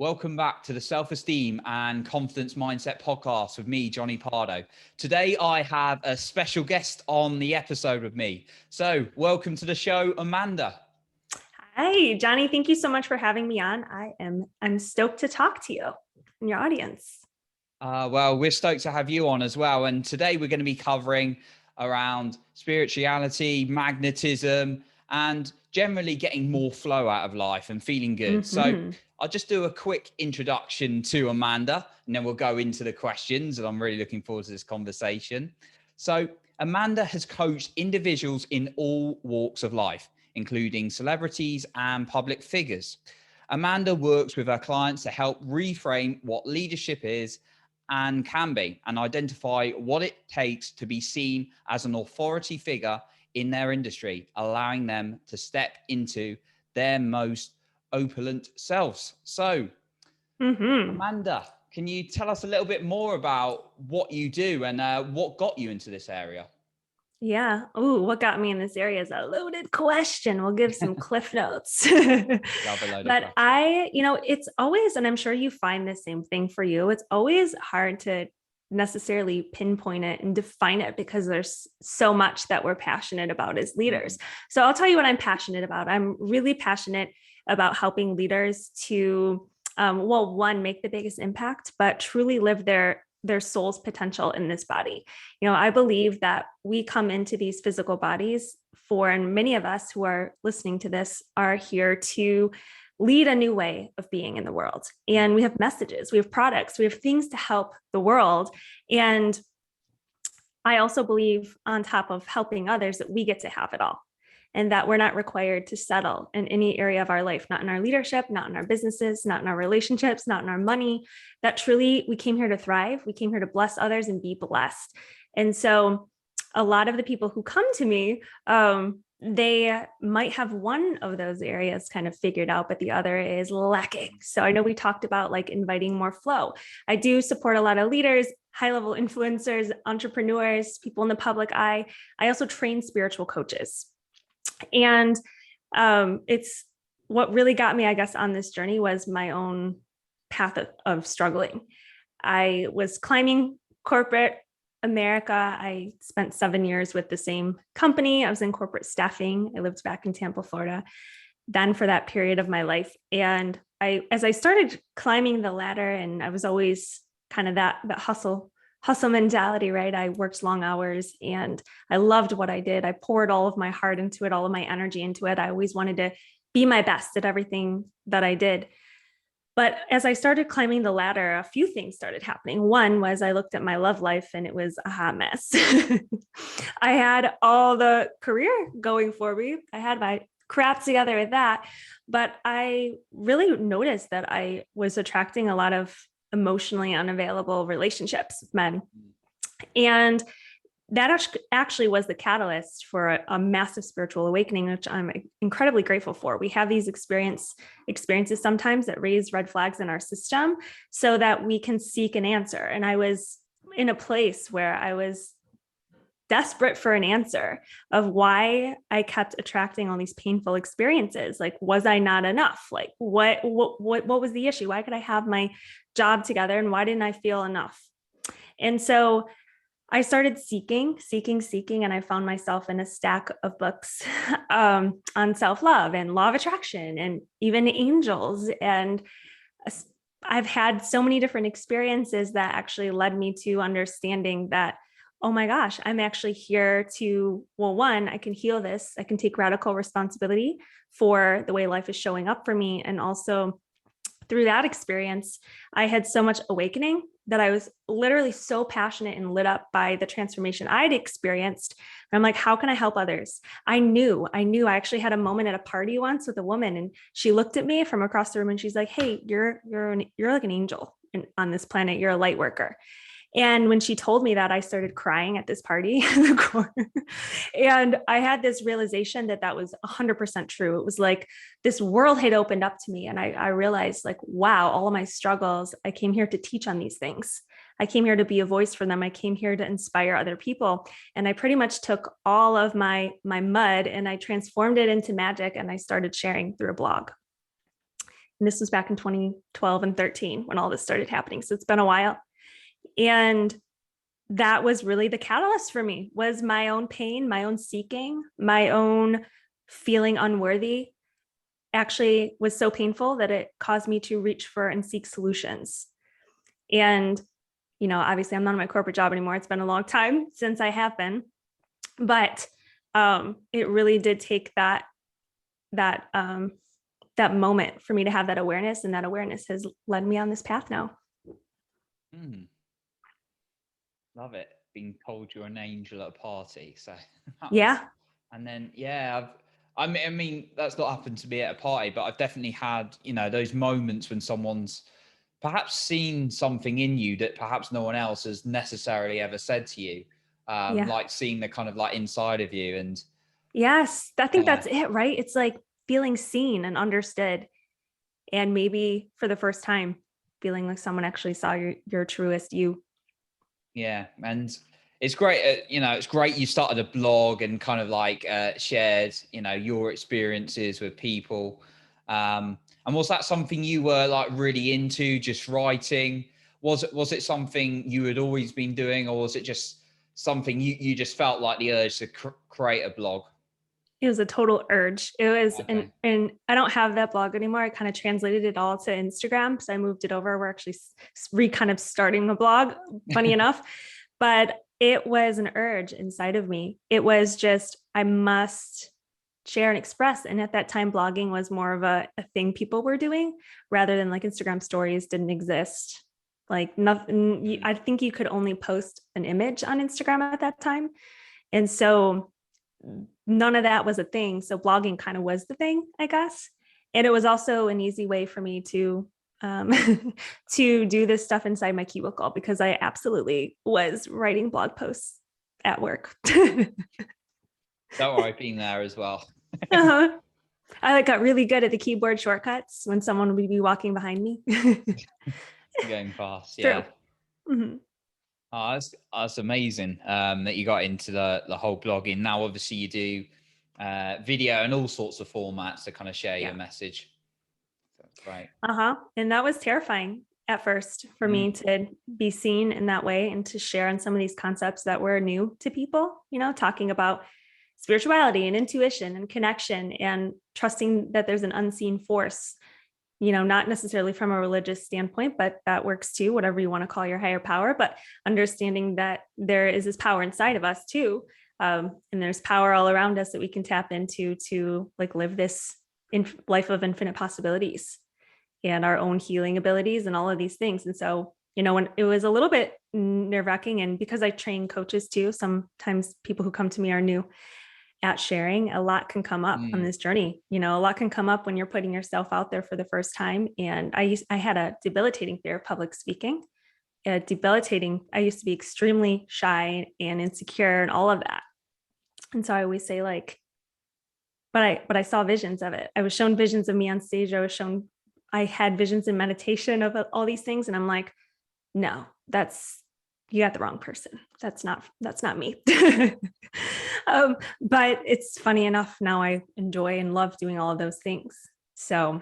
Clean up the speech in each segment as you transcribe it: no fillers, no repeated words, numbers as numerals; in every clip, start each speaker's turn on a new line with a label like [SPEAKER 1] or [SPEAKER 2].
[SPEAKER 1] Welcome back to the Self-Esteem and Confidence Mindset podcast with me, Johnny Pardo. Today, I have a special guest on the episode with me. So welcome to the show, Amanda.
[SPEAKER 2] Hi, Johnny. Thank you so much for having me on. I'm stoked to talk to you and your audience.
[SPEAKER 1] Well, we're stoked to have you on as well. And today we're going to be covering around spirituality, magnetism, and generally getting more flow out of life and feeling good. So I'll just do a quick introduction to Amanda, and then we'll go into the questions. And I'm really looking forward to this conversation. So Amanda has coached individuals in all walks of life, including celebrities and public figures. Amanda works with her clients to help reframe what leadership is and can be, and identify what it takes to be seen as an authority figure in their industry, allowing them to step into their most opulent selves. So, Amanda, can you tell us a little bit more about what you do and what got you into this area?
[SPEAKER 2] Yeah. Oh, what got me in this area is a loaded question. We'll give some cliff notes. But it's always, and I'm sure you find the same thing for you, it's always hard to necessarily pinpoint it and define it because there's so much that we're passionate about as leaders. So I'll tell you what I'm passionate about. I'm really passionate about helping leaders to, one, make the biggest impact, but truly live their soul's potential in this body. I believe that we come into these physical bodies and many of us who are listening to this are here to lead a new way of being in the world. And we have messages, we have products, we have things to help the world. And I also believe, on top of helping others, that we get to have it all. And that we're not required to settle in any area of our life, not in our leadership, not in our businesses, not in our relationships, not in our money. That truly, we came here to thrive. We came here to bless others and be blessed. And so a lot of the people who come to me, they might have one of those areas kind of figured out, but the other is lacking. So I know we talked about like inviting more flow. I do support a lot of leaders, high-level influencers, entrepreneurs, people in the public eye. I also train spiritual coaches. And it's what really got me, I guess, on this journey was my own path of struggling. I was climbing corporate America. I spent 7 years with the same company. I was in corporate staffing. I lived back in Tampa, Florida, then for that period of my life. And as I started climbing the ladder, and I was always kind of that hustle mentality, right? I worked long hours and I loved what I did. I poured all of my heart into it, all of my energy into it. I always wanted to be my best at everything that I did. But as I started climbing the ladder, a few things started happening. One was I looked at my love life and it was a hot mess. I had all the career going for me. I had my crap together with that. But I really noticed that I was attracting a lot of emotionally unavailable relationships with men. And that actually was the catalyst for a massive spiritual awakening, which I'm incredibly grateful for. We have these experiences sometimes that raise red flags in our system so that we can seek an answer. And I was in a place where I was desperate for an answer of why I kept attracting all these painful experiences. Like, was I not enough? Like, what was the issue? Why could I have my job together and why didn't I feel enough? And so I started seeking, and I found myself in a stack of books on self-love and law of attraction and even angels. And I've had so many different experiences that actually led me to understanding that, oh my gosh, I'm actually here to, one, I can heal this. I can take radical responsibility for the way life is showing up for me. And also through that experience, I had so much awakening that I was literally so passionate and lit up by the transformation I'd experienced. And I'm like, how can I help others? I knew I actually had a moment at a party once with a woman, and she looked at me from across the room and she's like, hey, you're like an angel on this planet. You're a light worker. And when she told me that, I started crying at this party in the corner. And I had this realization that was 100% true. It was like this world had opened up to me. And I realized, like, wow, all of my struggles, I came here to teach on these things. I came here to be a voice for them. I came here to inspire other people. And I pretty much took all of my mud and I transformed it into magic, and I started sharing through a blog. And this was back in 2012 and 13 when all this started happening. So it's been a while. And that was really the catalyst for me, was my own pain, my own seeking, my own feeling unworthy actually was so painful that it caused me to reach for and seek solutions. And, obviously I'm not in my corporate job anymore. It's been a long time since I have been, but it really did take that moment for me to have that awareness, and that awareness has led me on this path now.
[SPEAKER 1] Love it. Being told you're an angel at a party. So
[SPEAKER 2] yeah.
[SPEAKER 1] And then, I mean, that's not happened to me at a party, but I've definitely had, those moments when someone's perhaps seen something in you that perhaps no one else has necessarily ever said to you. Like seeing the kind of like inside of you. And
[SPEAKER 2] yes, I think that's it, right? It's like feeling seen and understood. And maybe for the first time, feeling like someone actually saw your truest you.
[SPEAKER 1] Yeah. And it's great. It's great you started a blog and kind of like shared, your experiences with people. And was that something you were like really into, just writing? Was it something you had always been doing, or was it just something you just felt like the urge to create a blog?
[SPEAKER 2] It was a total urge. It was,
[SPEAKER 1] Okay.
[SPEAKER 2] and I don't have that blog anymore. I kind of translated it all to Instagram. So I moved it over. We're actually kind of starting the blog, funny enough, but it was an urge inside of me. It was just, I must share and express. And at that time, blogging was more of a thing people were doing, rather than like Instagram stories didn't exist. Like nothing, I think you could only post an image on Instagram at that time. And so none of that was a thing. So blogging kind of was the thing, I guess. And it was also an easy way for me to to do this stuff inside my cubicle, because I absolutely was writing blog posts at work.
[SPEAKER 1] Don't worry, I've been there as well.
[SPEAKER 2] I got really good at the keyboard shortcuts when someone would be walking behind me.
[SPEAKER 1] Going fast, yeah.
[SPEAKER 2] Mm-hmm.
[SPEAKER 1] Oh, that's amazing that you got into the whole blogging. Now, obviously, you do video and all sorts of formats to kind of share your message. So that's great.
[SPEAKER 2] And that was terrifying at first for me to be seen in that way and to share on some of these concepts that were new to people, talking about spirituality and intuition and connection and trusting that there's an unseen force, not necessarily from a religious standpoint, but that works too, whatever you want to call your higher power, but understanding that there is this power inside of us too. And there's power all around us that we can tap into to like live this life of infinite possibilities and our own healing abilities and all of these things. And so, when it was a little bit nerve-wracking, and because I train coaches too, sometimes people who come to me are new at sharing, a lot can come up on this journey. A lot can come up when you're putting yourself out there for the first time. And I had a debilitating fear of public speaking. I used to be extremely shy and insecure and all of that. And so I always say but I saw visions of it. I was shown visions of me on stage. I had visions in meditation of all these things. And I'm like, no, you got the wrong person. That's not me. But it's funny enough, now I enjoy and love doing all of those things. So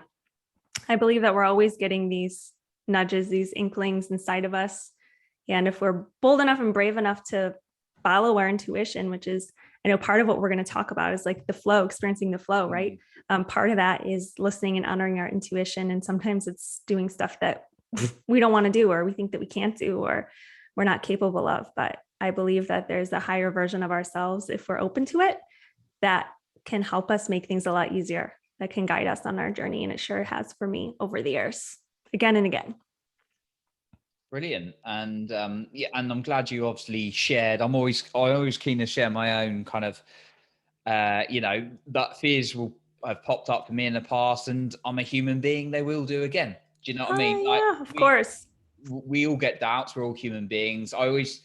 [SPEAKER 2] I believe that we're always getting these nudges, these inklings inside of us. And if we're bold enough and brave enough to follow our intuition, which is, I know part of what we're going to talk about is like the flow, experiencing the flow, right? Part of that is listening and honoring our intuition. And sometimes it's doing stuff that we don't want to do, or we think that we can't do, or we're not capable of. But I believe that there's a higher version of ourselves, if we're open to it, that can help us make things a lot easier, that can guide us on our journey. And it sure has for me over the years, again and again.
[SPEAKER 1] Brilliant. And and I'm glad you obviously shared. I'm always keen to share my own kind of that fears will have popped up for me in the past, and I'm a human being, they will do again. Do you know what I mean?
[SPEAKER 2] Yeah, of course.
[SPEAKER 1] We all get doubts, we're all human beings. I always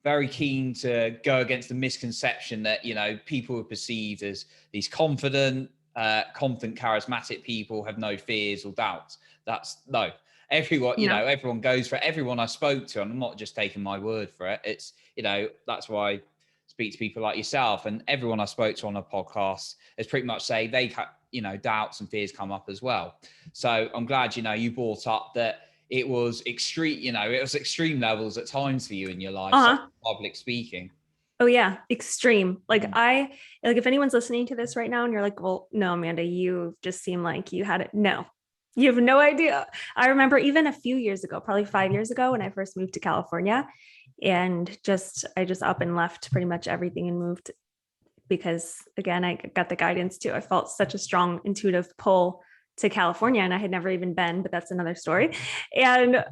[SPEAKER 1] very keen to go against the misconception that people are perceived as these confident, charismatic people have no fears or doubts. That's no. Everyone, everyone goes for it. Everyone I spoke to, and I'm not just taking my word for it. It's, that's why I speak to people like yourself, and everyone I spoke to on a podcast is pretty much say doubts and fears come up as well. So I'm glad, you brought up that it was extreme, it was extreme levels at times for you in your life, such as public speaking.
[SPEAKER 2] Oh yeah. Extreme. Like if anyone's listening to this right now and you're like, well, no, Amanda, you just seem like you had it. No, you have no idea. I remember even a few years ago, probably 5 years ago, when I first moved to California, and I just up and left pretty much everything and moved because, again, I got the guidance too. I felt such a strong intuitive pull to California, and I had never even been, but that's another story. And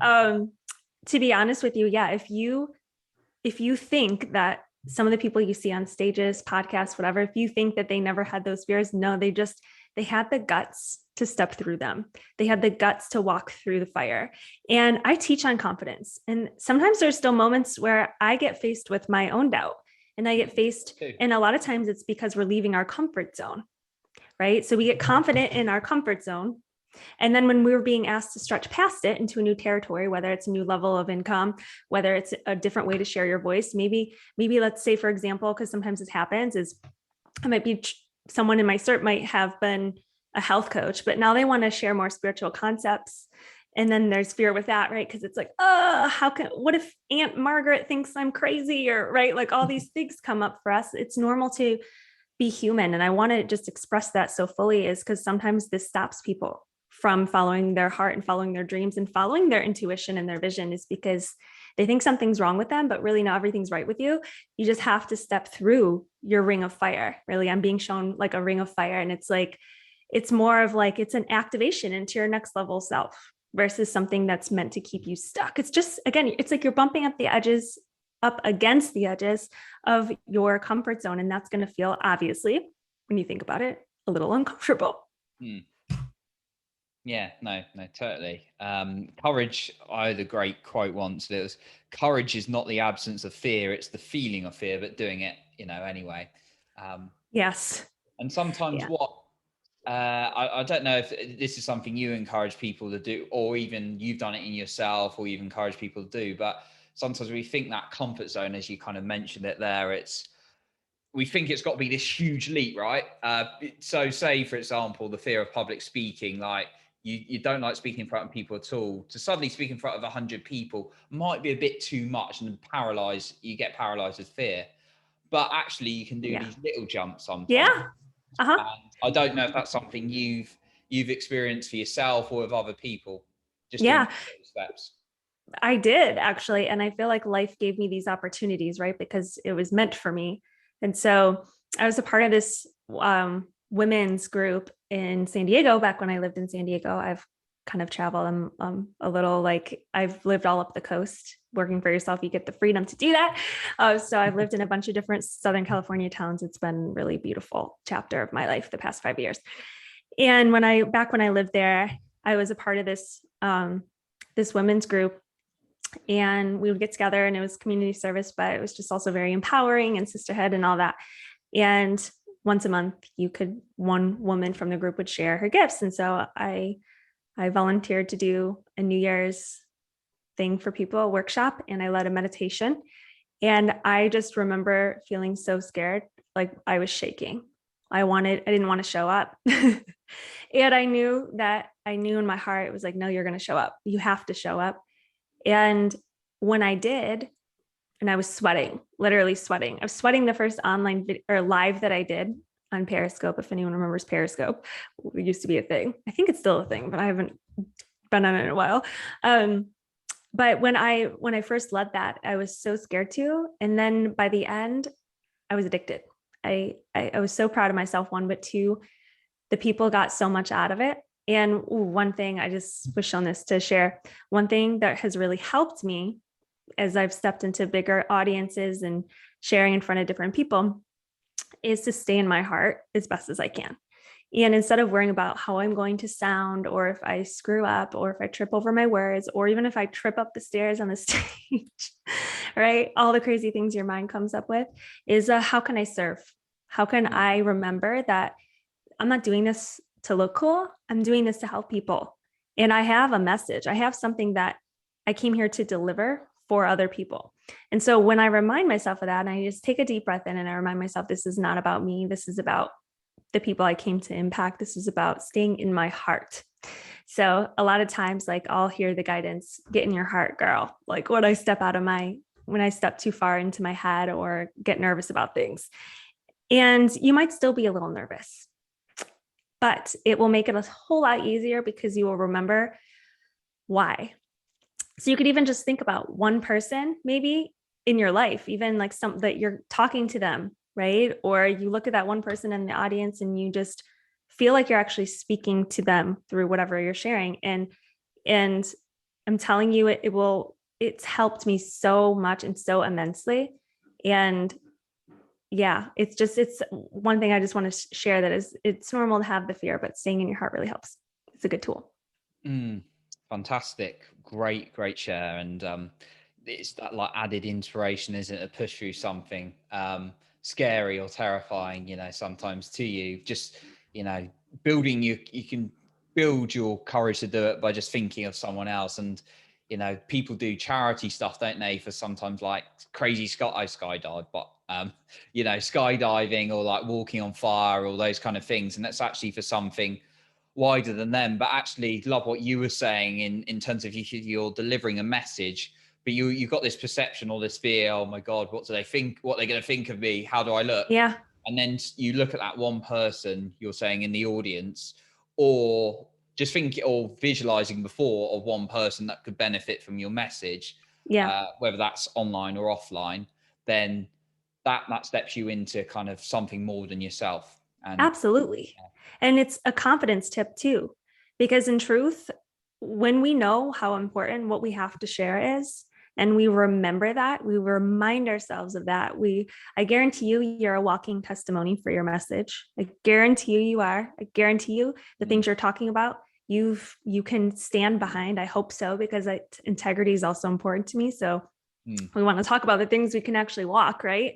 [SPEAKER 2] to be honest with you, yeah, if you think that some of the people you see on stages, podcasts, whatever, if you think that they never had those fears, no, they had the guts to step through them. They had the guts to walk through the fire. And I teach on confidence. And sometimes there's still moments where I get faced with my own doubt, and I get faced, and a lot of times it's because we're leaving our comfort zone, right? So we get confident in our comfort zone. And then when we were being asked to stretch past it into a new territory, whether it's a new level of income, whether it's a different way to share your voice, maybe let's say, for example, because sometimes this happens, is I might be someone in my cert might have been a health coach, but now they want to share more spiritual concepts. And then there's fear with that, right? Because it's like, what if Aunt Margaret thinks I'm crazy, or right? Like all these things come up for us. It's normal to be human. And I want to just express that so fully, is because sometimes this stops people from following their heart and following their dreams and following their intuition and their vision, is because they think something's wrong with them, but really no, everything's right with you. You just have to step through your ring of fire. Really, I'm being shown like a ring of fire. And it's like, it's more of like, it's an activation into your next level self versus something that's meant to keep you stuck. It's just, again, it's like you're bumping up against the edges of your comfort zone. And that's going to feel, obviously, when you think about it, a little uncomfortable.
[SPEAKER 1] Yeah, no, totally. Courage, I had a great quote once. It was, courage is not the absence of fear, it's the feeling of fear, but doing it, anyway.
[SPEAKER 2] Yes.
[SPEAKER 1] And sometimes I don't know if this is something you encourage people to do, or even you've done it in yourself, or you've encouraged people to do, but sometimes we think that comfort zone, as you kind of mentioned it there, we think it's got to be this huge leap, right? So say, for example, the fear of public speaking, like you don't like speaking in front of people at all, to suddenly speak in front of 100 people might be a bit too much, and you get paralyzed with fear. But actually you can do these little jumps sometimes.
[SPEAKER 2] Yeah.
[SPEAKER 1] And I don't know if that's something you've experienced for yourself or with other people, just doing those steps.
[SPEAKER 2] I did, actually. And I feel like life gave me these opportunities, right? Because it was meant for me. And so I was a part of this women's group in San Diego back when I lived in San Diego. I've kind of traveled a little, like I've lived all up the coast. Working for yourself, you get the freedom to do that. So I've lived in a bunch of different Southern California towns. It's been a really beautiful chapter of my life the past 5 years. And when I lived there, I was a part of this women's group, and we would get together, and it was community service, but it was just also very empowering and sisterhood and all that. And once a month, one woman from the group would share her gifts. And so I volunteered to do a New Year's thing for people, a workshop, and I led a meditation. And I just remember feeling so scared, like I was shaking. I didn't want to show up. And I knew in my heart, it was like, no, you're going to show up. You have to show up. And when I did, and I was sweating, literally sweating. I was sweating the first online live that I did on Periscope. If anyone remembers Periscope, it used to be a thing. I think it's still a thing, but I haven't been on it in a while. But when I first led that, I was so scared to. And then by the end, I was addicted. I was so proud of myself, one, but two, the people got so much out of it. And one thing, I just was shown this to share, one thing that has really helped me as I've stepped into bigger audiences and sharing in front of different people is to stay in my heart as best as I can. And instead of worrying about how I'm going to sound, or if I screw up, or if I trip over my words, or even if I trip up the stairs on the stage, right? All the crazy things your mind comes up with is how can I serve? How can I remember that I'm not doing this to look cool? I'm doing this to help people. And I have a message. I have something that I came here to deliver for other people. And so when I remind myself of that, and I just take a deep breath in and I remind myself, this is not about me. This is about the people I came to impact, this is about staying in my heart. So a lot of times, like, I'll hear the guidance, get in your heart, girl. Like when I step too far into my head or get nervous about things. And you might still be a little nervous, but it will make it a whole lot easier because you will remember why. So you could even just think about one person maybe in your life, even like some that you're talking to them, right? Or you look at that one person in the audience and you just feel like you're actually speaking to them through whatever you're sharing. And I'm telling you, it's helped me so much and so immensely. And yeah, it's one thing I just want to share, that is, it's normal to have the fear, but staying in your heart really helps. It's a good tool.
[SPEAKER 1] Fantastic. Great share. And it's that like added inspiration, isn't it? A push through something scary or terrifying, sometimes to you. Just, building you can build your courage to do it by just thinking of someone else. And, people do charity stuff, don't they? For sometimes like crazy skydive, but skydiving or like walking on fire, all those kind of things. And that's actually for something wider than them. But actually love what you were saying in terms of you're delivering a message, but you've got this perception or this fear, oh my God, what do they think? What they're going to think of me? How do I look?
[SPEAKER 2] Yeah.
[SPEAKER 1] And then you look at that one person you're saying in the audience, or just think or visualizing before of one person that could benefit from your message, whether that's online or offline, then that steps you into kind of something more than yourself. And
[SPEAKER 2] absolutely. And it's a confidence tip too, because in truth, when we know how important what we have to share is, and we remember that, we remind ourselves of that, I guarantee you're a walking testimony for your message. I guarantee you are. I guarantee you the things you're talking about, you can stand behind. I hope so, because integrity is also important to me. So we want to talk about the things we can actually walk, right?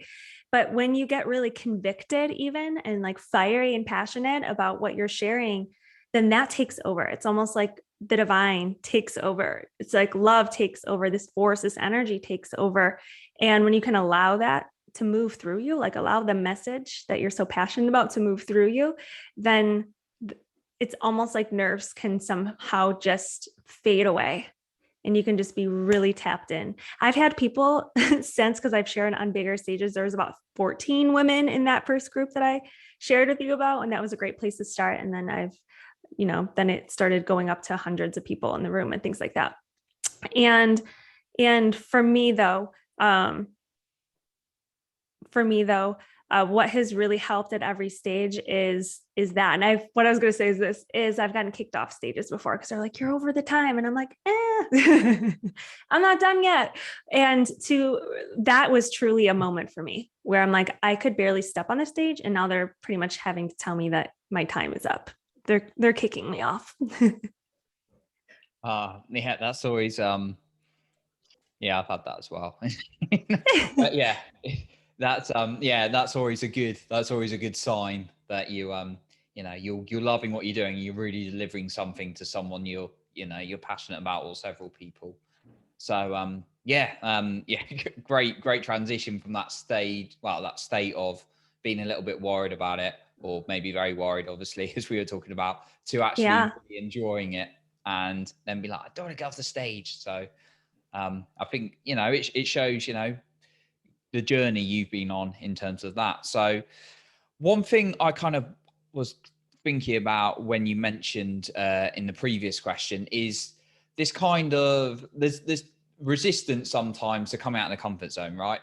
[SPEAKER 2] But when you get really convicted even and like fiery and passionate about what you're sharing, then that takes over. It's almost like the divine takes over. It's like love takes over, this force, this energy takes over. And when you can allow that to move through you, like allow the message that you're so passionate about to move through you, then it's almost like nerves can somehow just fade away. And you can just be really tapped in. I've had people since, because I've shared on bigger stages, there was about 14 women in that first group that I shared with you about. And that was a great place to start. And then then it started going up to hundreds of people in the room and things like that. And for me though, what has really helped at every stage is that. And what I was going to say is I've gotten kicked off stages before because they're like, you're over the time. And I'm like, I'm not done yet. And that was truly a moment for me where I'm like, I could barely step on the stage. And now they're pretty much having to tell me that my time is up. They're kicking me off.
[SPEAKER 1] Yeah, that's always, I've had that as well. But yeah, that's always a good sign that you're loving what you're doing. You're really delivering something to someone you're passionate about, or several people. So great transition from that state of being a little bit worried about it, or maybe very worried, obviously, as we were talking about, to actually really enjoying it, and then be like, I don't want to get off the stage. So I think it shows the journey you've been on in terms of that. So one thing I kind of was thinking about when you mentioned in the previous question is this kind of there's this resistance sometimes to come out of the comfort zone, right?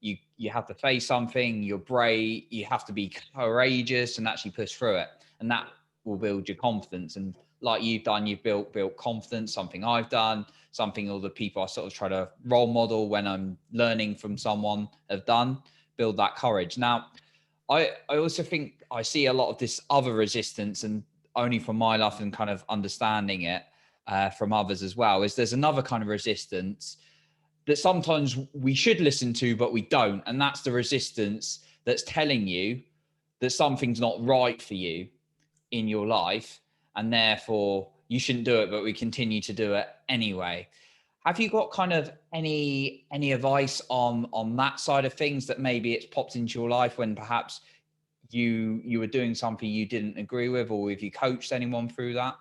[SPEAKER 1] You have to face something, you're brave, you have to be courageous and actually push through it, and that will build your confidence. And like you've done, you've built confidence, something I've done, something all the people I sort of try to role model when I'm learning from someone have done, build that courage. Now, I also think I see a lot of this other resistance, and only from my life and kind of understanding it from others as well, is there's another kind of resistance that sometimes we should listen to, but we don't. And that's the resistance that's telling you that something's not right for you in your life, and therefore you shouldn't do it, but we continue to do it anyway. Have you got kind of any advice on that side of things, that maybe it's popped into your life when perhaps you were doing something you didn't agree with, or if you coached anyone through that?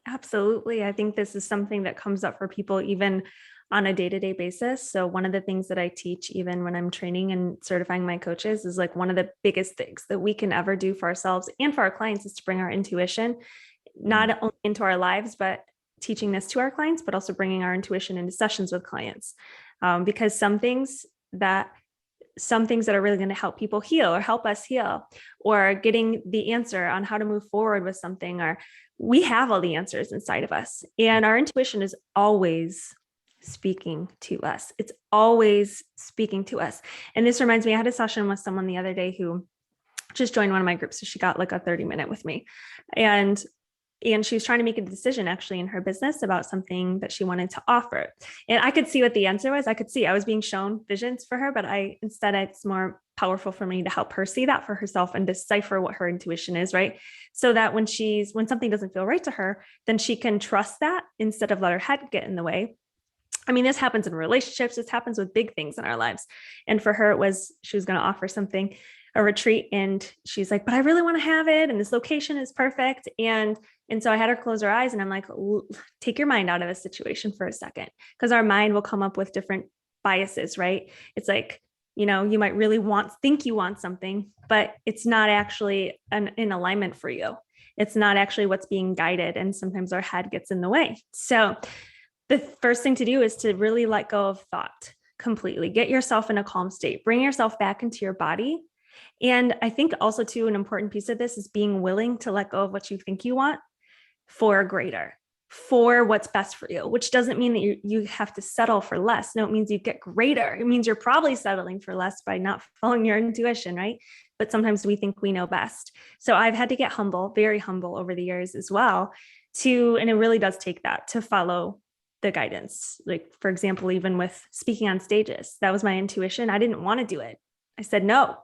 [SPEAKER 2] Absolutely. I think this is something that comes up for people even on a day-to-day basis. So one of the things that I teach, even when I'm training and certifying my coaches, is like one of the biggest things that we can ever do for ourselves and for our clients is to bring our intuition, not only into our lives, but teaching this to our clients, but also bringing our intuition into sessions with clients. Because some things that are really going to help people heal or help us heal, or getting the answer on how to move forward with something, or we have all the answers inside of us, and our intuition is always speaking to us. It's always speaking to us. And this reminds me, I had a session with someone the other day who just joined one of my groups. So she got like a 30-minute with me, and she was trying to make a decision actually in her business about something that she wanted to offer. And I could see what the answer was. I was being shown visions for her, but instead it's more powerful for me to help her see that for herself and decipher what her intuition is, right? So that when something doesn't feel right to her, then she can trust that instead of let her head get in the way. I mean, this happens in relationships. This happens with big things in our lives. And for her, she was going to offer something, a retreat. And she's like, but I really want to have it. And this location is perfect. And so I had her close her eyes, and I'm like, take your mind out of this situation for a second, because our mind will come up with different biases, right? It's like, you might really think you want something, but it's not actually in alignment for you. It's not actually what's being guided. And sometimes our head gets in the way. So the first thing to do is to really let go of thought completely. Get yourself in a calm state, bring yourself back into your body. And I think also too, an important piece of this is being willing to let go of what you think you want for greater, for what's best for you, which doesn't mean that you have to settle for less. No, it means you get greater. It means you're probably settling for less by not following your intuition, right? But sometimes we think we know best. So I've had to get humble, very humble over the years as well, and it really does take that to follow the guidance. Like, for example, even with speaking on stages, that was my intuition. I didn't want to do it. I said, no,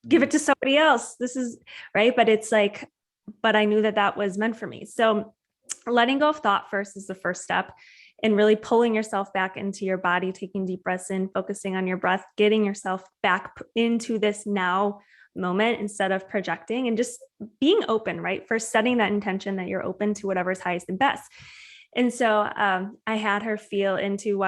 [SPEAKER 2] give it to somebody else. This is right. But it's like, but I knew that was meant for me. So letting go of thought first is the first step, and really pulling yourself back into your body, taking deep breaths in, focusing on your breath, getting yourself back into this now moment instead of projecting, and just being open, right? First, setting that intention that you're open to whatever's highest and best. And so I had her feel into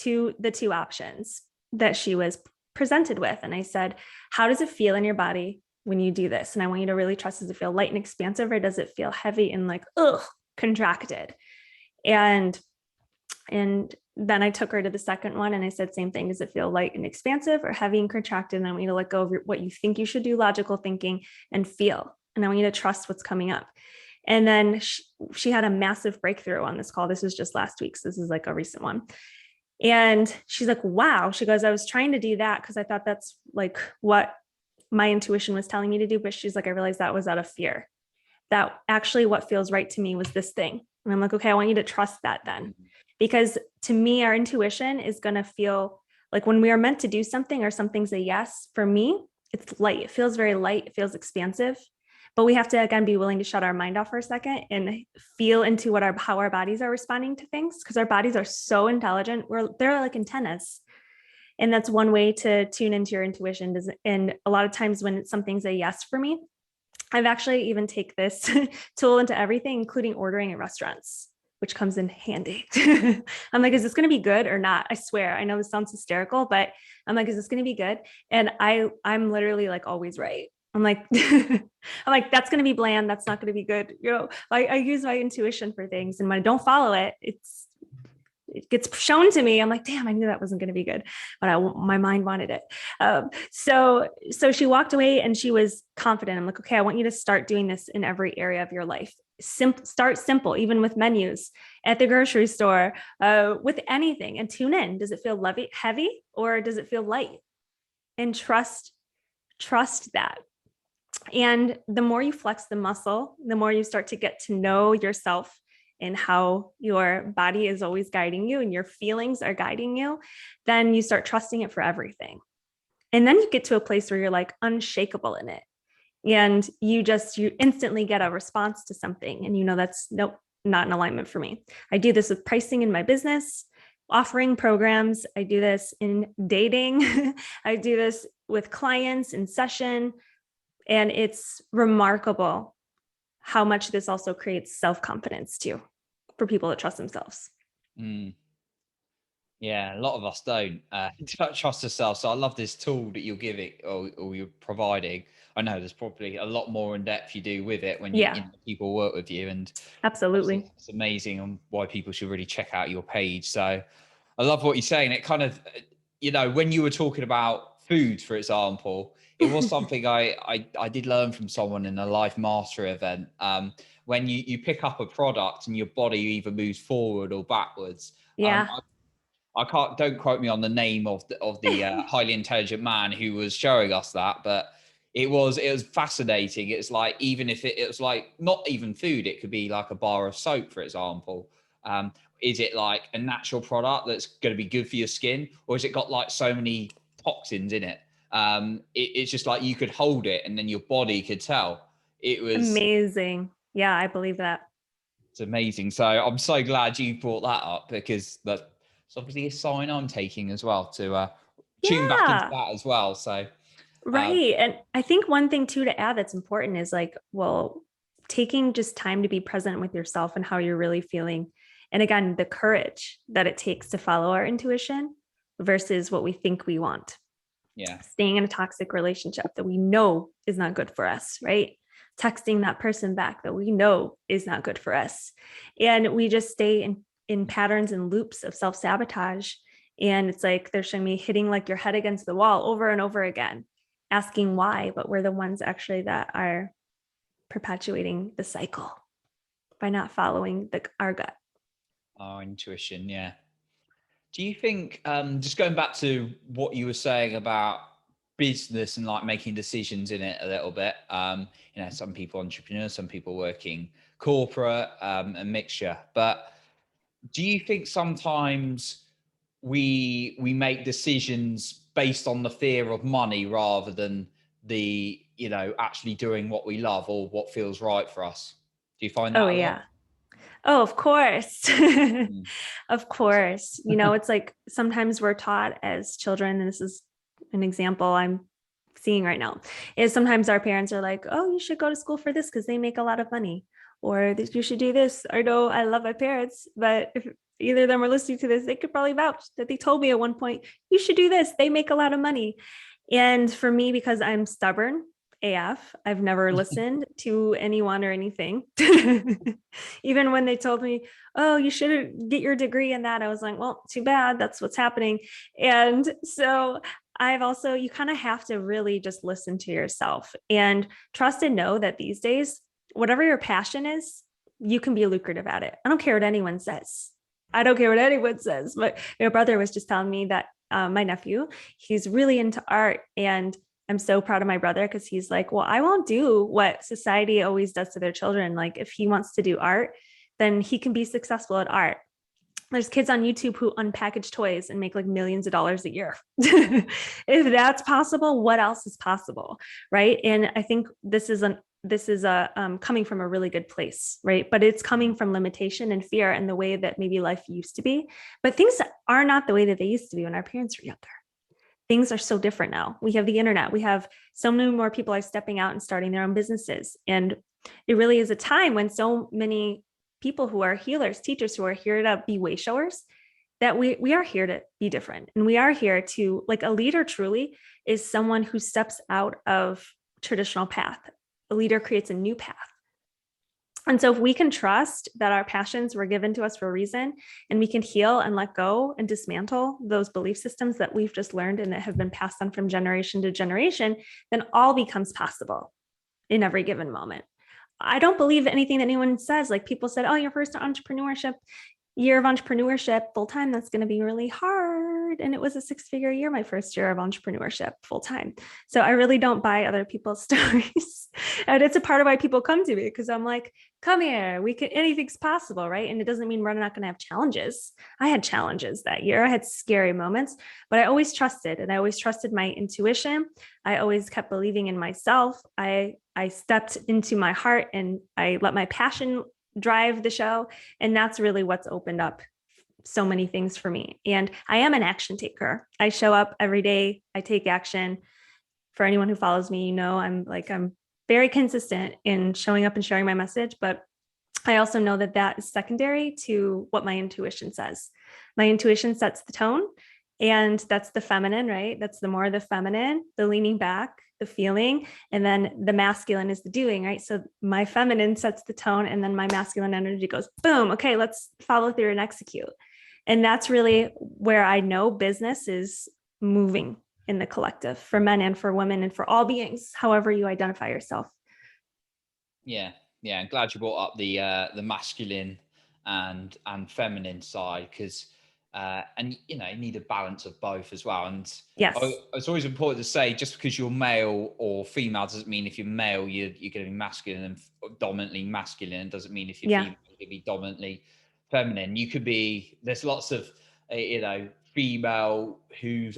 [SPEAKER 2] the two options that she was presented with. And I said, how does it feel in your body when you do this? And I want you to really trust, does it feel light and expansive, or does it feel heavy and like, contracted? And then I took her to the second one, and I said, same thing. Does it feel light and expansive, or heavy and contracted? And I want you to let go of what you think you should do, logical thinking, and feel. And I want you to trust what's coming up. And then she had a massive breakthrough on this call. This was just last week. So this is like a recent one. And she's like, wow. She goes, I was trying to do that because I thought that's like what my intuition was telling me to do. But she's like, I realized that was out of fear. That actually what feels right to me was this thing. And I'm like, okay, I want you to trust that then. Because to me, our intuition is going to feel like when we are meant to do something, or something's a yes, for me, it's light. It feels very light. It feels expansive. But we have to, again, be willing to shut our mind off for a second and feel into how our bodies are responding to things, because our bodies are so intelligent. They're like antennas. And that's one way to tune into your intuition. And a lot of times when something's a yes for me, I've actually even take this tool into everything, including ordering at restaurants, which comes in handy. I'm like, is this going to be good or not? I swear, I know this sounds hysterical, but I'm like, is this going to be good? And I'm literally like always right. I'm like, that's going to be bland. That's not going to be good. I use my intuition for things. And when I don't follow it, it gets shown to me. I'm like, damn, I knew that wasn't going to be good, but my mind wanted it. So she walked away and she was confident. I'm like, okay, I want you to start doing this in every area of your life. Start simple, even with menus at the grocery store, with anything, and tune in. Does it feel heavy, or does it feel light? And trust that. And the more you flex the muscle, the more you start to get to know yourself and how your body is always guiding you and your feelings are guiding you, then you start trusting it for everything. And then you get to a place where you're like unshakable in it. And you instantly get a response to something. And that's nope, not in alignment for me. I do this with pricing in my business, offering programs. I do this in dating. I do this with clients in session. And it's remarkable how much this also creates self-confidence too, for people to trust themselves.
[SPEAKER 1] Yeah, a lot of us don't trust ourselves. So I love this tool that you're giving or you're providing. I know there's probably a lot more in depth you do with it when you know, people work with you, and
[SPEAKER 2] absolutely,
[SPEAKER 1] it's amazing on why people should really check out your page. So I love what you're saying. It kind of, you know, when you were talking about food, for example, it was something I did learn from someone in a Life Mastery event. When you pick up a product and your body either moves forward or backwards. I can't, don't quote me on the name of the highly intelligent man who was showing us that, but it was fascinating. It's like, even if it was like not even food, it could be like a bar of soap, for example. Is it like a natural product that's going to be good for your skin, or has it got like so many toxins in it? It's just like you could hold it and then your body could tell. It was
[SPEAKER 2] amazing. Yeah, I believe that.
[SPEAKER 1] It's amazing. So I'm so glad you brought that up, because that's obviously a sign I'm taking as well to tune back into that as well. So
[SPEAKER 2] right. And I think one thing too to add that's important is like, well, taking just time to be present with yourself and how you're really feeling. And again, the courage that it takes to follow our intuition versus what we think we want.
[SPEAKER 1] Yeah.
[SPEAKER 2] Staying in a toxic relationship that we know is not good for us, right? Texting that person back that we know is not good for us. And we just stay in patterns and loops of self-sabotage. And it's like they're showing me hitting like your head against the wall over and over again, asking why, but we're the ones actually that are perpetuating the cycle by not following our gut.
[SPEAKER 1] Our intuition. Yeah. Do you think, just going back to what you were saying about business and like making decisions in it a little bit, you know, some people entrepreneurs, some people working corporate, a mixture, but do you think sometimes we make decisions based on the fear of money rather than the, you know, actually doing what we love or what feels right for us? Do you find that a lot?
[SPEAKER 2] Oh, of course.
[SPEAKER 1] Mm.
[SPEAKER 2] Of course. You know, it's like sometimes we're taught as children, and this is an example I'm seeing right now, is sometimes our parents are like, oh, you should go to school for this because they make a lot of money, or you should do this. I know I love my parents, but if either of them are listening to this, they could probably vouch that they told me at one point, you should do this. They make a lot of money. And for me, because I'm stubborn AF, I've never listened to anyone or anything. Even when they told me, oh, you should get your degree in that, I was like, well, too bad. That's what's happening. And so you kind of have to really just listen to yourself and trust and know that these days, whatever your passion is, you can be lucrative at it. I don't care what anyone says. I don't care what anyone says. But your brother was just telling me that my nephew, he's really into art, and I'm so proud of my brother because he's like, well, I won't do what society always does to their children. Like if he wants to do art, then he can be successful at art. There's kids on YouTube who unpackage toys and make like millions of dollars a year. If that's possible, what else is possible? Right. And I think this is coming from a really good place, right? But it's coming from limitation and fear and the way that maybe life used to be. But things are not the way that they used to be when our parents were younger. Things are so different now. We have the internet. We have so many more people are stepping out and starting their own businesses. And it really is a time when so many people who are healers, teachers who are here to be way showers, that we are here to be different. And we are here to, like, a leader truly is someone who steps out of traditional path. A leader creates a new path. And so if we can trust that our passions were given to us for a reason, and we can heal and let go and dismantle those belief systems that we've just learned and that have been passed on from generation to generation, then all becomes possible in every given moment. I don't believe anything that anyone says. Like people said, oh, your first year of entrepreneurship full-time, that's going to be really hard. And it was a 6-figure year, my first year of entrepreneurship full-time. So I really don't buy other people's stories. And it's a part of why people come to me, because I'm like, come here, anything's possible, right? And it doesn't mean we're not going to have challenges. I had challenges that year. I had scary moments, but I always trusted, and I always trusted my intuition. I always kept believing in myself. I stepped into my heart and I let my passion drive the show. And that's really what's opened up so many things for me. And I am an action taker. I show up every day. I take action. For anyone who follows me, you know, I'm very consistent in showing up and sharing my message, but I also know that that is secondary to what my intuition says. My intuition sets the tone, and that's the feminine, right? That's the more the feminine, the leaning back, the feeling, and then the masculine is the doing, right? So my feminine sets the tone, and then my masculine energy goes, boom, okay, let's follow through and execute. And that's really where I know business is moving in the collective for men and for women and for all beings, however you identify yourself.
[SPEAKER 1] Yeah. I'm glad you brought up the masculine and feminine side, because and you need a balance of both as well. And
[SPEAKER 2] yes,
[SPEAKER 1] it's always important to say, just because you're male or female doesn't mean if you're male you're going to be masculine and dominantly masculine. It doesn't mean if you're female you're going to be dominantly feminine. You could be, there's lots of female who's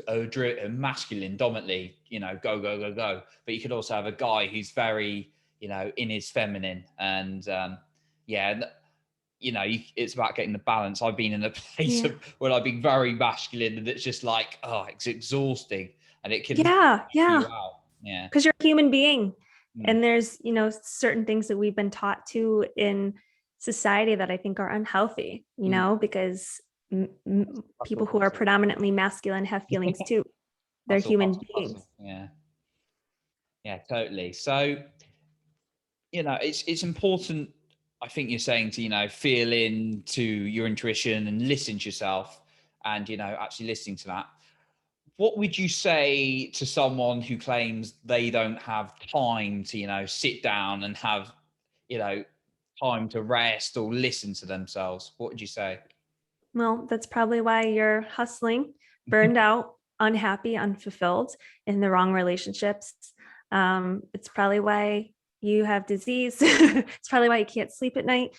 [SPEAKER 1] masculine dominantly, go, but you could also have a guy who's very in his feminine. And it's about getting the balance. I've been in a place where I've been very masculine, and it's just like, it's exhausting, and it can you out. Yeah,
[SPEAKER 2] because you're a human being. And there's certain things that we've been taught to in society that I think are unhealthy, because people who are predominantly masculine have feelings too. They're human beings.
[SPEAKER 1] Yeah, totally. So it's important, I think you're saying, to feel into your intuition and listen to yourself, and actually listening to that. What would you say to someone who claims they don't have time to sit down and have time to rest or listen to themselves? What would you say?
[SPEAKER 2] Well, that's probably why you're hustling, burned out, unhappy, unfulfilled, in the wrong relationships. It's probably why you have disease. It's probably why you can't sleep at night.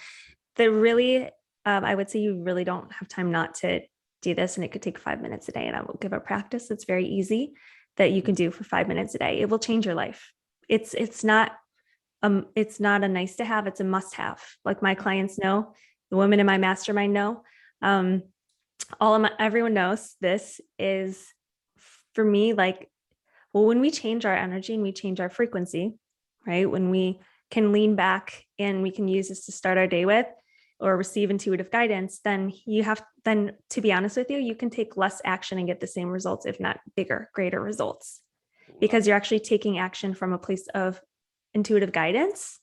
[SPEAKER 2] I would say you really don't have time not to do this. And it could take 5 minutes a day. And I will give a practice that's very easy that you can do for 5 minutes a day. It will change your life. It's not a nice to have, it's a must have. Like my clients know, the women in my mastermind know, everyone knows this is, for me, like, well, when we change our energy and we change our frequency, right? When we can lean back and we can use this to start our day with, or receive intuitive guidance, then to be honest with you, you can take less action and get the same results, if not bigger, greater results, because you're actually taking action from a place of intuitive guidance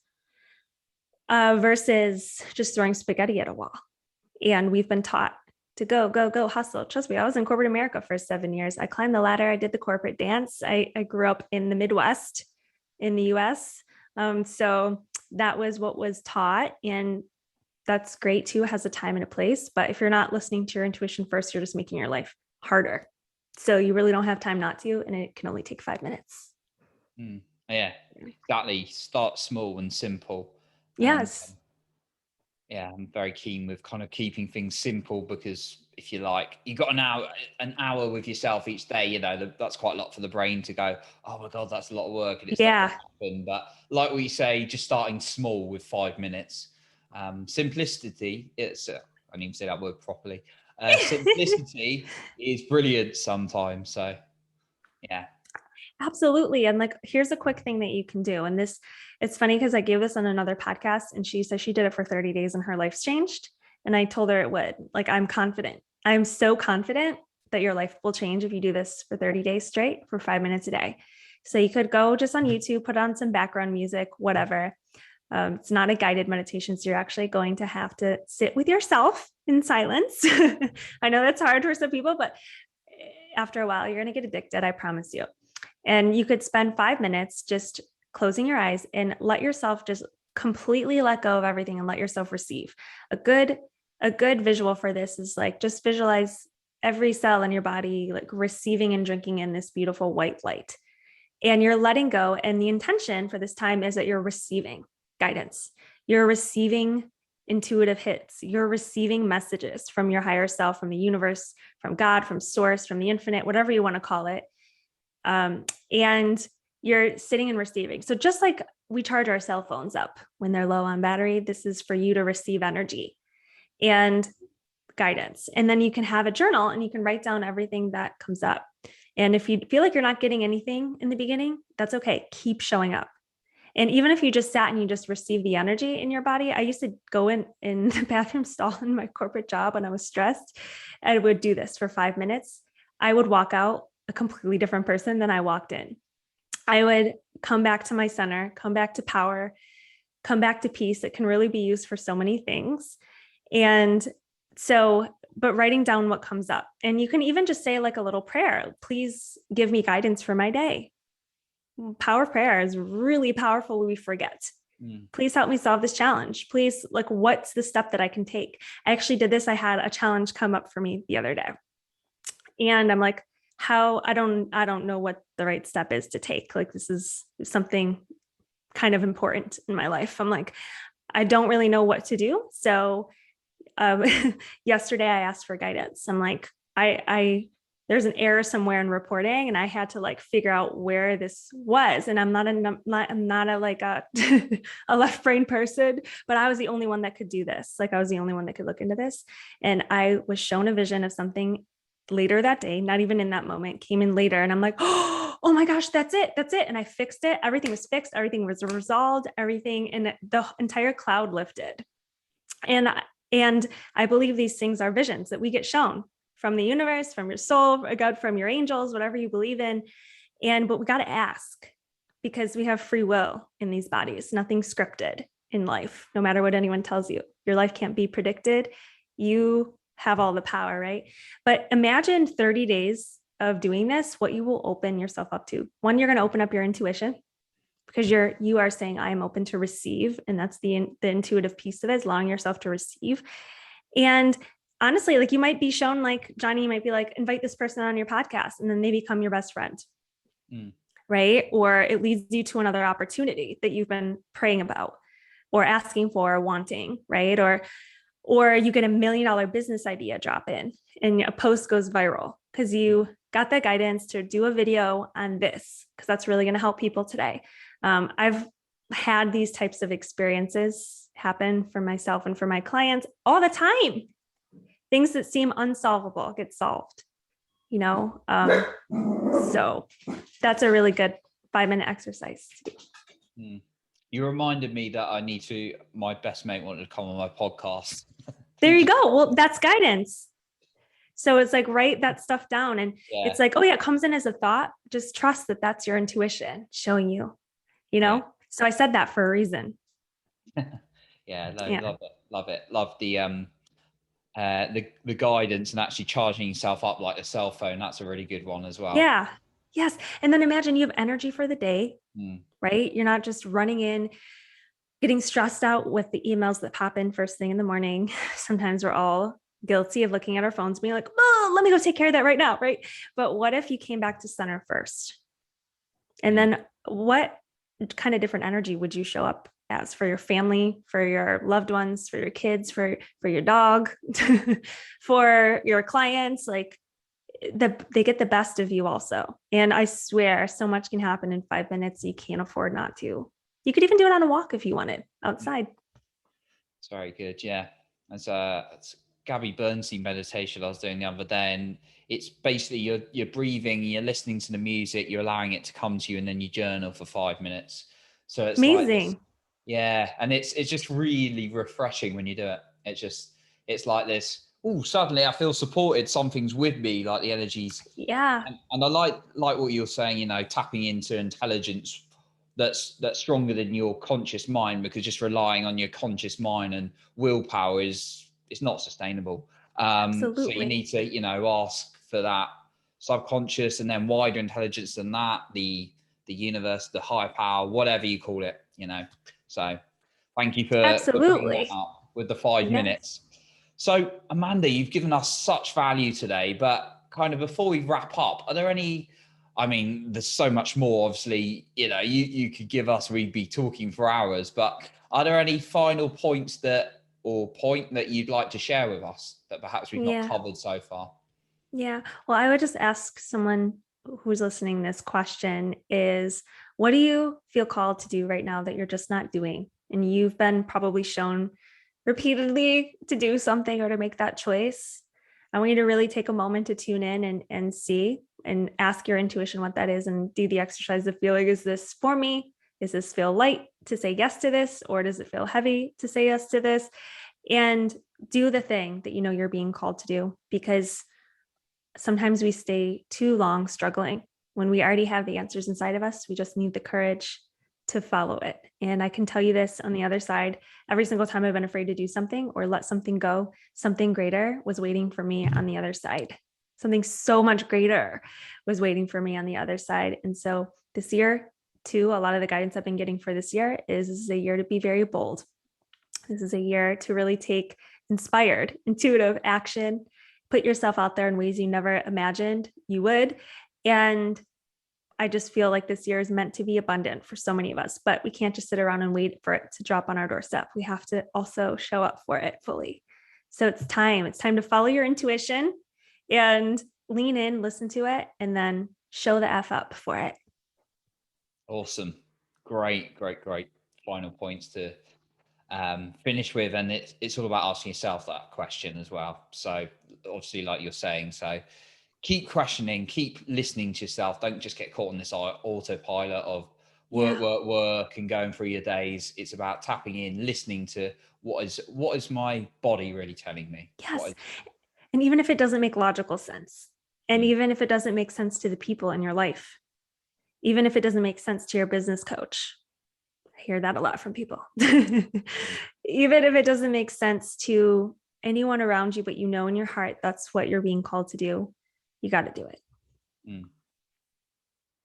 [SPEAKER 2] versus just throwing spaghetti at a wall. And we've been taught to go, hustle. Trust me, I was in corporate America for 7 years. I climbed the ladder. I did the corporate dance. I grew up in the Midwest in the US. So that was what was taught. And that's great too, has a time and a place. But if you're not listening to your intuition first, you're just making your life harder. So you really don't have time not to, and it can only take 5 minutes.
[SPEAKER 1] Yeah, exactly. Start small and simple.
[SPEAKER 2] Yes.
[SPEAKER 1] I'm very keen with kind of keeping things simple, because if you got an hour with yourself each day, that's quite a lot for the brain to go, oh my God, that's a lot of work. And it's not going to happen. But like we say, just starting small with 5 minutes. Simplicity, I didn't even say that word properly. Simplicity is brilliant sometimes. So yeah.
[SPEAKER 2] Absolutely. And here's a quick thing that you can do. And it's funny because I gave this on another podcast, and she said she did it for 30 days and her life's changed. And I told her it would. I'm confident. I'm so confident that your life will change if you do this for 30 days straight for 5 minutes a day. So you could go just on YouTube, put on some background music, whatever. It's not a guided meditation. So you're actually going to have to sit with yourself in silence. I know that's hard for some people, but after a while, you're going to get addicted. I promise you. And you could spend 5 minutes just closing your eyes and let yourself just completely let go of everything and let yourself receive. A good visual for this is just visualize every cell in your body, receiving and drinking in this beautiful white light. And you're letting go. And the intention for this time is that you're receiving guidance. You're receiving intuitive hits. You're receiving messages from your higher self, from the universe, from God, from source, from the infinite, whatever you want to call it. And you're sitting and receiving. So just like we charge our cell phones up when they're low on battery, this is for you to receive energy and guidance. And then you can have a journal and you can write down everything that comes up. And if you feel like you're not getting anything in the beginning, that's okay. Keep showing up. And even if you just sat and you just received the energy in your body, I used to go in the bathroom stall in my corporate job when I was stressed. I would do this for 5 minutes. I would walk out a completely different person than I walked in. I would come back to my center, come back to power, come back to peace. It can really be used for so many things. And so, but writing down what comes up, and you can even just say like a little prayer, please give me guidance for my day. Power of prayer is really powerful when we forget. Please help me solve this challenge. Please, like, what's the step that I can take? I actually did this. I had a challenge come up for me the other day. And I'm like, I don't know what the right step is to take. Like, this is something kind of important in my life. I'm like, I don't really know what to do. So yesterday I asked for guidance. I'm like, there's an error somewhere in reporting, and I had to like figure out where this was. And I'm not a a left brain person, but I was the only one that could do this. Like, I was the only one that could look into this. And I was shown a vision of something later that day, not even in that moment, came in later. And I'm like, oh my gosh, that's it. And I fixed it. Everything was fixed. Everything was resolved, everything. And the entire cloud lifted. And I believe these things are visions that we get shown from the universe, from your soul, God, from your angels, whatever you believe in. But we got to ask, because we have free will in these bodies, nothing scripted in life. No matter what anyone tells you, your life can't be predicted. You have all the power, right? But imagine 30 days of doing this, what you will open yourself up to. One, you're going to open up your intuition, because you are saying, I am open to receive. And that's the intuitive piece of it, is allowing yourself to receive. And honestly, like, you might be shown, like Johnny, you might be like, invite this person on your podcast, and then they become your best friend. Right? Or it leads you to another opportunity that you've been praying about or asking for or wanting, right? Or you get $1 million business idea drop in, and a post goes viral because you got that guidance to do a video on this, because that's really going to help people today. I've had these types of experiences happen for myself and for my clients all the time. Things that seem unsolvable get solved, so that's a really good 5-minute exercise to do.
[SPEAKER 1] You reminded me that my best mate wanted to come on my podcast.
[SPEAKER 2] There you go. Well, that's guidance. So it's like, write that stuff down, and it's like, oh yeah, it comes in as a thought. Just trust that that's your intuition showing you, So I said that for a reason.
[SPEAKER 1] Love it. Love the guidance, and actually charging yourself up like a cell phone. That's a really good one as well.
[SPEAKER 2] Yeah. Yes. And then imagine you have energy for the day, right? You're not just running in, getting stressed out with the emails that pop in first thing in the morning. Sometimes we're all guilty of looking at our phones, being like, oh, let me go take care of that right now. Right. But what if you came back to center first? And then what kind of different energy would you show up as for your family, for your loved ones, for your kids, for your dog, for your clients? Like, they get the best of you also. And I swear so much can happen in 5 minutes. You can't afford not to. You could even do it on a walk if you wanted, outside.
[SPEAKER 1] It's very good. Yeah. It's Gabby Bernstein meditation I was doing the other day, and it's basically you're breathing, you're listening to the music, you're allowing it to come to you, and then you journal for 5 minutes. So it's amazing. And it's just really refreshing when you do it. It's like this. Oh, suddenly I feel supported. Something's with me, like the energies.
[SPEAKER 2] Yeah.
[SPEAKER 1] And I like what you're saying, tapping into intelligence that's stronger than your conscious mind, because just relying on your conscious mind and willpower is not sustainable.
[SPEAKER 2] Absolutely.
[SPEAKER 1] So you need to, ask for that subconscious and then wider intelligence than that, the universe, the higher power, whatever you call it, So thank you for bringing that up with the 5 minutes. So Amanda, you've given us such value today, but kind of before we wrap up, are there any, there's so much more, obviously, you could give us, we'd be talking for hours, but are there any final points that you'd like to share with us that perhaps we've not covered so far?
[SPEAKER 2] Yeah. Well, I would just ask someone who's listening this question is, what do you feel called to do right now that you're just not doing? And you've been probably shown repeatedly to do something or to make that choice. I want you to really take a moment to tune in and see and ask your intuition what that is, and do the exercise of feeling, is this for me? Does this feel light to say yes to this? Or does it feel heavy to say yes to this? And do the thing that you know you're being called to do, because sometimes we stay too long struggling when we already have the answers inside of us. We just need the courage to follow it. And I can tell you this on the other side, every single time I've been afraid to do something or let something go, something greater was waiting for me on the other side. Something so much greater was waiting for me on the other side. And so this year, too, a lot of the guidance I've been getting for this year is this is a year to be very bold. This is a year to really take inspired, intuitive action, put yourself out there in ways you never imagined you would. And I just feel like this year is meant to be abundant for so many of us, but we can't just sit around and wait for it to drop on our doorstep. We have to also show up for it fully. So it's time to follow your intuition and lean in, listen to it, and then show the F up for it.
[SPEAKER 1] Awesome. Great final points to finish with. And it's all about asking yourself that question as well. So obviously, like you're saying, so keep questioning, keep listening to yourself. Don't just get caught on this autopilot of work and going through your days. It's about tapping in, listening to what is my body really telling me.
[SPEAKER 2] Yes. And even if it doesn't make logical sense, and even if it doesn't make sense to the people in your life, even if it doesn't make sense to your business coach, I hear that a lot from people. Even if it doesn't make sense to anyone around you, but you know in your heart that's what you're being called to do, you got to do it.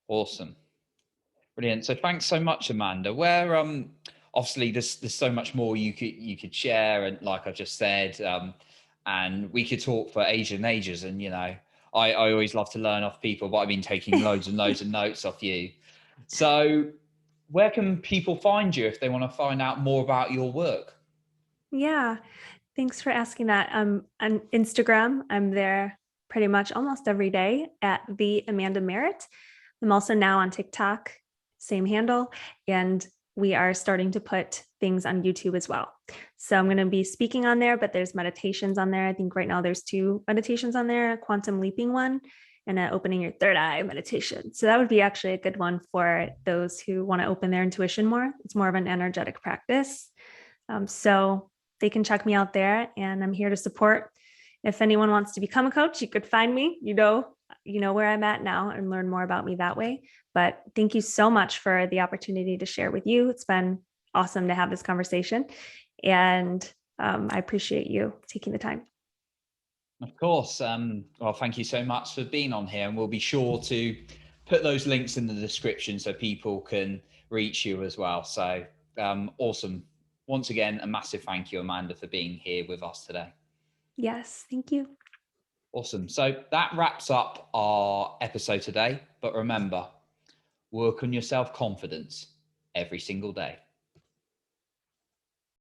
[SPEAKER 1] Awesome. Brilliant. So thanks so much, Amanda. Where obviously there's so much more you could share, and like I just said, and we could talk for ages and ages. And you know, I always love to learn off people, but I've been taking loads and loads of notes off you. So where can people find you if they want to find out more about your work?
[SPEAKER 2] Yeah, thanks for asking that. On Instagram, I'm there pretty much almost every day at the Amanda Marit. I'm also now on TikTok, same handle, and we are starting to put things on YouTube as well. So I'm going to be speaking on there, but there's meditations on there. I think right now there's 2 meditations on there, a quantum leaping one and an opening your third eye meditation. So that would be actually a good one for those who want to open their intuition more. It's more of an energetic practice. So they can check me out there, and I'm here to support. If anyone wants to become a coach, you could find me, you know where I'm at now, and learn more about me that way. But thank you so much for the opportunity to share with you. It's been awesome to have this conversation, and I appreciate you taking the time.
[SPEAKER 1] Of course. Well, thank you so much for being on here, and we'll be sure to put those links in the description so people can reach you as well. So awesome. Once again, a massive thank you, Amanda, for being here with us today.
[SPEAKER 2] Yes, thank you.
[SPEAKER 1] Awesome. So that wraps up our episode today. But remember, work on your self-confidence every single day.